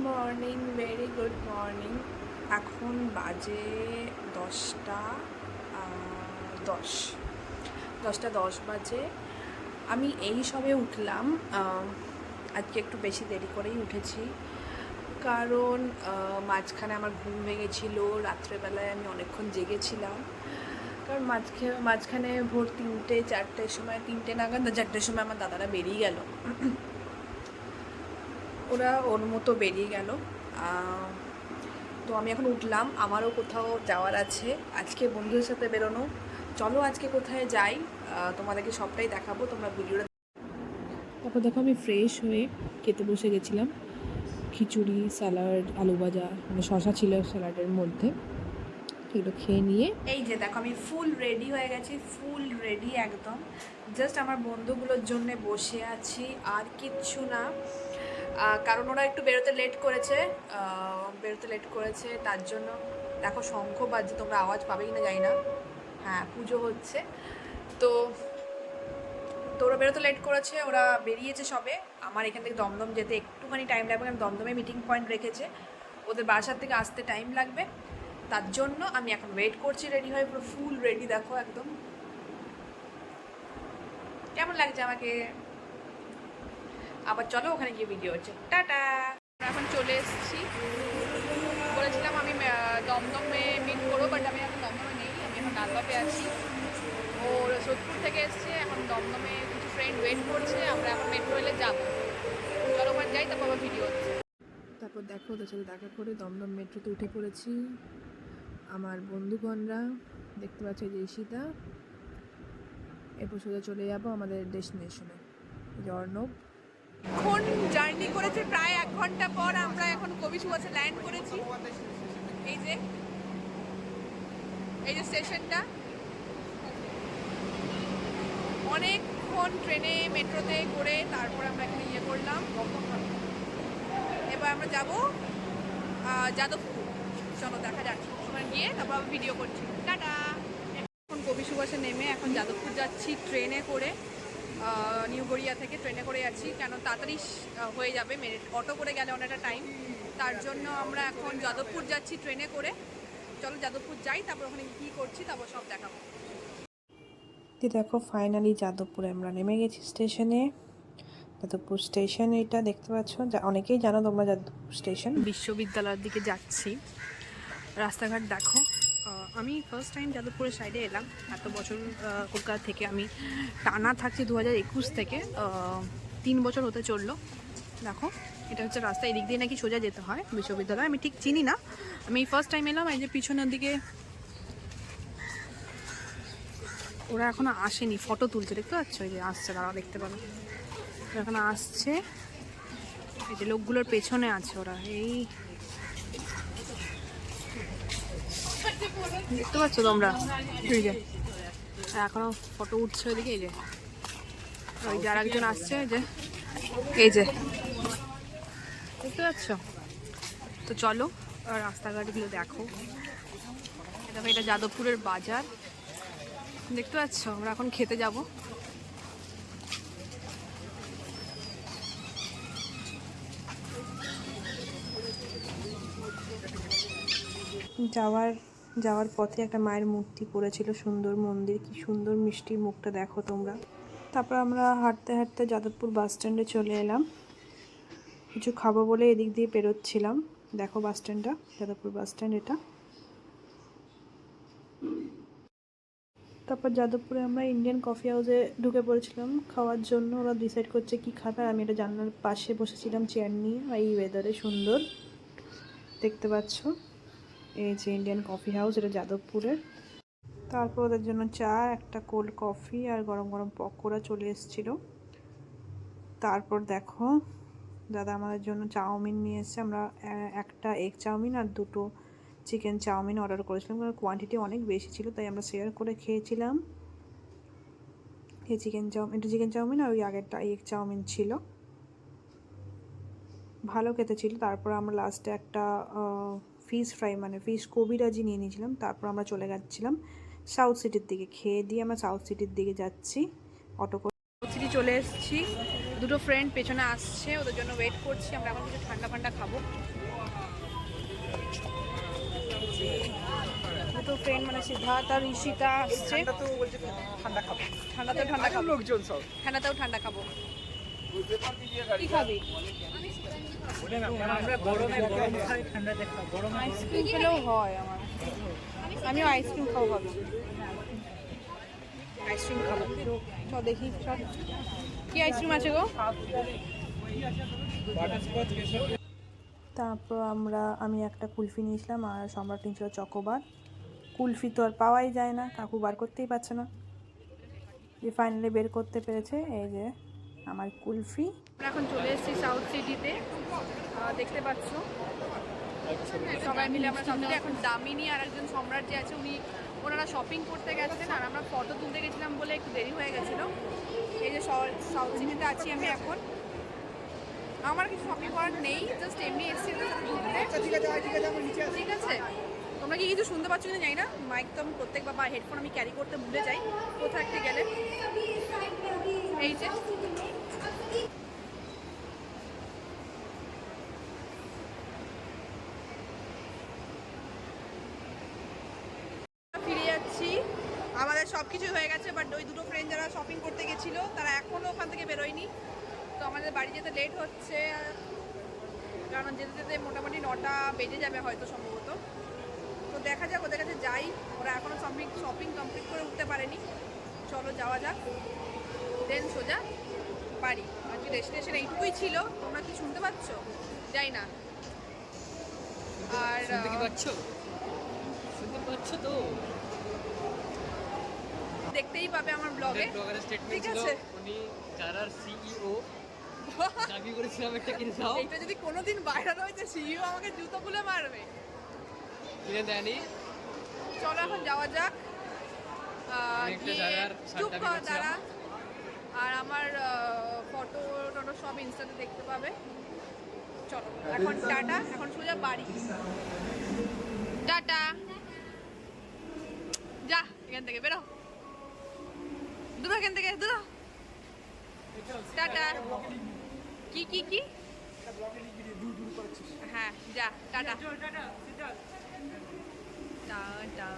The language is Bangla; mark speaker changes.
Speaker 1: Morning, very good morning. এখন বাজে 10:10 10:10 বাজে। আমি এই সবে উঠলাম। আজকে একটু বেশি দেরি করেই উঠেছি, কারণ মাঝখানে আমার ঘুম ভেঙেছিল। রাত্রেবেলায় আমি অনেকক্ষণ জেগেছিলাম, কারণ মাঝখানে ভোর 3-4টের সময়, 3টে নাগাদ না 4টের সময় আমার দাদারা বেরিয়ে গেল। ওরা ওর মতো বেরিয়ে গেল। তো আমি এখন উঠলাম, আমারও কোথাও যাওয়ার আছে আজকে, বন্ধুদের সাথে বেরোনো। চলো আজকে কোথায় যাই, তোমাদেরকে সবটাই দেখাবো, তোমরা ভিডিওটা। তারপর দেখো আমি ফ্রেশ হয়ে খেতে বসে গেছিলাম। খিচুড়ি, স্যালাড, আলু ভাজা, মানে শশা ছিল স্যালাডের মধ্যে। এগুলো খেয়ে নিয়ে এই যে দেখো আমি ফুল রেডি হয়ে গেছি, ফুল রেডি একদম। জাস্ট আমার বন্ধুগুলোর জন্য বসে আছি, আর কিচ্ছু না। কারণ ওরা একটু বেরোতে লেট করেছে, তার জন্য দেখো শঙ্খ বাজছে, তোমরা আওয়াজ পাবে কি না জানি না। হ্যাঁ, পুজো হচ্ছে। তো ওরা বেরোতে লেট করেছে, ওরা বেরিয়েছে সবে। আমার এখান থেকে দমদম যেতে একটুখানি টাইম লাগবে, কারণ দমদমে মিটিং পয়েন্ট রেখেছে, ওদের বাসার থেকে আসতে টাইম লাগবে। তার জন্য আমি এখন ওয়েট করছি রেডি হয়ে, পুরো ফুল রেডি। দেখো একদম কেমন লাগছে আমাকে। আবার চলো ওখানে গিয়ে ভিডিও হচ্ছে। টাটা। এখন চলে এসেছি, বলেছিলাম আমি দমদমে মিট করবো, বাট আমি এখন দমদমে নেই, আমি এখন লালবাগে আছি। ও সোদপুর থেকে এসছে, এখন দমদমে কিছু ফ্রেন্ড ওয়েট করছে, আমরা এখন মেট্রো রেলে যাবো। চলো ওখানে যাই, তারপর আবার ভিডিও হচ্ছে। তারপর দেখো ওদের সাথে দেখা করে দমদম মেট্রোতে উঠে পড়েছি। আমার বন্ধুগণরা দেখতে পাচ্ছি, যে ঈশিতা। এরপর সোজা চলে যাবো আমাদের ডেস্টিনেশনে, অর্ণব। এখন জার্নি করেছে প্রায় 1 ঘন্টা পর আমরা এখন কবি সুভাষে ল্যান্ড করেছি। এই যে স্টেশনটা, অনেকক্ষণ ট্রেনে মেট্রোতে করে তারপর আমরা এখানে করলাম। এবার আমরা যাব যাদবপুর। চলো দেখা যাচ্ছে, ওখানে গিয়ে তারপর ভিডিও করছি। টাটা। এখন কবি সুভাষে নেমে এখন যাদবপুর যাচ্ছি ট্রেনে করে। নিউ গড়িয়া থেকে ট্রেনে করে যাচ্ছি, কেন তাড়াতাড়ি হয়ে যাবে। অটো করে গেলে অনেকটা টাইম, তার জন্য আমরা এখন যাদবপুর যাচ্ছি ট্রেনে করে। চলো যাদবপুর যাই, তারপর ওখানে কী করছি তারপর সব দেখাবো। দেখো ফাইনালি যাদবপুরে আমরা নেমে গেছি স্টেশনে। যাদবপুর স্টেশন এটা দেখতে পাচ্ছ, অনেকেই জানো তোমরা যাদবপুর স্টেশন। বিশ্ববিদ্যালয়ের দিকে যাচ্ছি, রাস্তাঘাট দেখো। আমি ফার্স্ট টাইম যাদবপুরের সাইডে এলাম। এত বছর কলকাতা থেকে আমি টানা থাকছি, 2021 থেকে 3 বছর হতে চললো। দেখো এটা হচ্ছে রাস্তা, এদিক দিয়ে নাকি সোজা যেতে হয় বিশ্ববিদ্যালয়, আমি ঠিক চিনি না, আমি ফার্স্ট টাইম এলাম। এই যে পিছনের দিকে ওরা এখনো আসেনি, ফটো তুলছে, দেখতে পাচ্ছ, এই যে আসছে, তারা দেখতে পাবে এখনো আসছে। এই যে লোকগুলোর পেছনে আছে ওরা, এই দেখতে পাচ্ছ তোমরা, এই যে এখনো ফটো উঠছে ওইদিকে। এই যে ওই যারা একজন আসছে, এই যে দেখতে পাচ্ছ। তো চলো রাস্তাঘাটগুলো দেখো। দেখো এটা যাদবপুরের বাজার, দেখতে পাচ্ছ। আমরা এখন খেতে যাব। যাওয়ার পথে একটা মায়ের মূর্তি পড়েছিল, সুন্দর মন্দির, কি সুন্দর মিষ্টি মুখটা দেখো তোমরা। তারপর আমরা হাঁটতে হাঁটতে যাদবপুর বাস স্ট্যান্ডে চলে এলাম, কিছু খাবো বলে এদিক দিয়ে পেরোচ্ছিলাম। দেখো বাস স্ট্যান্ডটা, যাদবপুর বাস স্ট্যান্ড এটা। তারপর যাদবপুরে আমরা ইন্ডিয়ান কফি হাউসে ঢুকে পড়েছিলাম খাওয়ার জন্য। ওরা ডিসাইড করছে কি খাবে, আমি এটা জানলার পাশে বসেছিলাম চেয়ার নিয়ে। এই ওয়েদারে সুন্দর দেখতে পাচ্ছ, এই যে ইন্ডিয়ান কফি হাউস, এটা যাদবপুরের। তারপর ওদের জন্য চা, একটা কোল্ড কফি আর গরম গরম পকোড়া চলে এসেছিলো। তারপর দেখো দাদা আমাদের জন্য চাউমিন নিয়ে এসছে। আমরা একটা এগ চাউমিন আর 2টো চিকেন চাউমিন অর্ডার করেছিলাম, কারণ কোয়ান্টিটি অনেক বেশি ছিল, তাই আমরা শেয়ার করে খেয়েছিলাম। এই চিকেন চাউমিন আর ওই আগেরটা এগ চাউমিন ছিল, ভালো খেতে ছিল। তারপর আমরা লাস্টে একটা ফিশ ফ্রাই, মানে ফিশ কবিরাজি নিয়ে নিয়েছিলাম। তারপর আমরা চলে যাচ্ছিলাম সাউথ সিটির দিকে। খেয়ে দিয়ে আমরা সাউথ সিটির দিকে যাচ্ছি অটো করে। সাউথ সিটি চলে এসেছি, দুটো ফ্রেন্ড পেছনে আসছে, ওদের জন্য ওয়েট করছি। আমরা এখন কিছু ঠান্ডা ঠান্ডা খাবো। দুটো ফ্রেন্ড মানে সিদ্ধার্থ আর ঋষিতা আসছে। ঠান্ডাতেও ঠান্ডা খাবো, লোকজন সব ঠান্ডাতেও ঠান্ডা খাবো। কি খাবি? আইসক্রিম খেলেও হয় আমার, আমিও আইসক্রিম খাবো ভাবছি। আইসক্রিম খাবো, চল দেখি চল কি আইসক্রিম আছে গো।
Speaker 2: তারপর আমি একটা কুলফি নিয়েছিলাম আর সম্রাট নিয়েছিল চকোবার। কুলফি তো আর পাওয়াই যায় না, কাকু বার করতেই পারছে না, যে ফাইনালি বের করতে পেরেছে। এই যে আমার কুলফি।
Speaker 1: আমরা এখন চলে এসেছি সাউথ সিটিতে, দেখতে পাচ্ছ সবাই মিলে আমরা সব এখন দামিনী আর একজন সম্রাট যে আছে ওনারা শপিং করতে গেছেন আর আমরা ফটো তুলতে গেছিলাম বলে একটু দেরি হয়ে গেছিলো। এই যে সাউথ সিটিতে আছি আমি এখন। আমার কিছু শপিং করার নেই, জাস্ট এমনি এসেছি ঠিক আছে। তোমরা কি কিছু শুনতে পাচ্ছ কিনা জানি না, মাইক তো আমি প্রত্যেকবার বা হেডফোন আমি ক্যারি করতে ভুলে যাই কোথাও একটা গেলে। এই যে ফিরে যাচ্ছি, আমাদের সব কিছু হয়ে গেছে, বাট ওই দুটো ফ্রেন্ড যারা শপিং করতে গেছিলো তারা এখনও ওখান থেকে বেরোয়নি। তো আমাদের বাড়ি যেতে লেট হচ্ছে, কারণ যেতে যেতে মোটামুটি 9টা বেজে যাবে হয়তো সম্ভবত। তো দেখা যাক, ওদের কাছে যাই, ওরা এখনও শপিং কমপ্লিট করে উঠতে পারেনি। চলো যাওয়া যাক, দেন সোজা বাড়ি। আজকে ডেস্টিনেশন এইটুকুই ছিল। তোমরা কি শুনতে পাচ্ছ যাই না? আর
Speaker 3: শুনতে পাচ্ছ তো,
Speaker 1: দেখতেই পাবে আমার ব্লগে, ঠিক আছে?
Speaker 3: উনি যারার সিইও দাবি করেছিলাম একটা কিনে দাও।
Speaker 1: এটা যদি কোনোদিন ভাইরাল হয় তো সিইও আমাকে জুতো খুলে মারবে।
Speaker 3: কিনে দেয়নি।
Speaker 1: চলো এখন যাওয়া যাক, গিয়ে চুপ কর দাঁড়া। আর আমার ফটো টটো সব ইনস্টাতে দেখতে পাবে। চলো এখন টাটা, এখন সোজা বাড়ি। টাটা, যা এখান থেকে বেরো, দূর এখান থেকে দূর। টাটা। কি কি কি? হ্যাঁ যা, টাটা টাটা।